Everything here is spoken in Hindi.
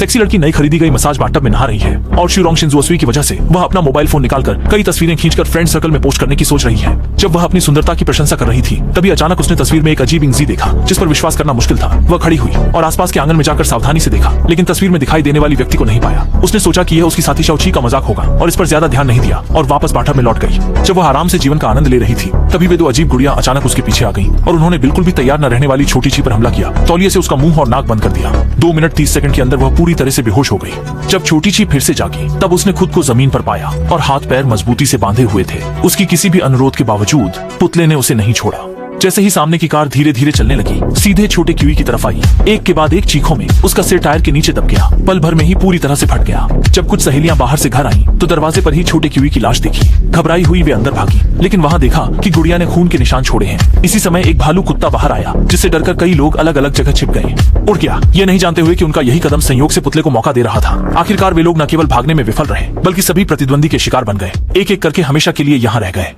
सेक्सी लड़की नई खरीदी गई मसाज बाथटब में नहा रही है और शिरोंग शिंजुओसुई की वजह से वह अपना मोबाइल फोन निकालकर कई तस्वीरें खींचकर फ्रेंड सर्कल में पोस्ट करने की सोच रही है। जब वह अपनी सुंदरता की प्रशंसा कर रही थी तभी अचानक उसने तस्वीर में एक अजीब इंगजी देखा जिस पर विश्वास करना मुश्किल था। वह खड़ी हुई और आसपास के आंगन में जाकर सावधानी से देखा, लेकिन तस्वीर में दिखाई देने वाली व्यक्ति को नहीं पाया। उसने सोचा कि यह उसकी साथी शाओची का मजाक होगा और इस पर ज्यादा ध्यान नहीं दिया और वापस बाथटब में लौट गई। जब वह आराम से जीवन का आनंद ले रही थी तभी वे दो अजीब गुड़िया अचानक उसके पीछे आ गईं और उन्होंने बिल्कुल भी तैयार न रहने वाली छोटी ची पर हमला किया। तौलिए से उसका मुंह और नाक बंद कर दिया। 2 मिनट 30 सेकंड के अंदर वह पूरी तरह से बेहोश हो गई। जब छोटी ची फिर से जागी तब उसने खुद को जमीन पर पाया और हाथ पैर मजबूती से बांधे हुए थे। उसकी किसी भी अनुरोध के बावजूद पुतले ने उसे नहीं छोड़ा। जैसे ही सामने की कार धीरे धीरे चलने लगी, सीधे छोटे किवी की तरफ आई। एक के बाद एक चीखों में उसका सिर टायर के नीचे दब गया। पल भर में ही पूरी तरह से फट गया। जब कुछ सहेलियां बाहर से घर आईं, तो दरवाजे पर ही छोटे किवी की लाश दिखी। घबराई हुई वे अंदर भागी, लेकिन वहां देखा कि गुड़िया ने खून के निशान छोड़े हैं। इसी समय एक भालू कुत्ता बाहर आया, जिससे डरकर कई लोग अलग अलग जगह छिप गए। उड़ गया, ये नहीं जानते हुए कि उनका यही कदम संयोग से पुतले को मौका दे रहा था। आखिरकार वे लोग न केवल भागने में विफल रहे, बल्कि सभी प्रतिद्वंदी के शिकार बन गए। एक एक करके हमेशा के लिए यहाँ रह गए।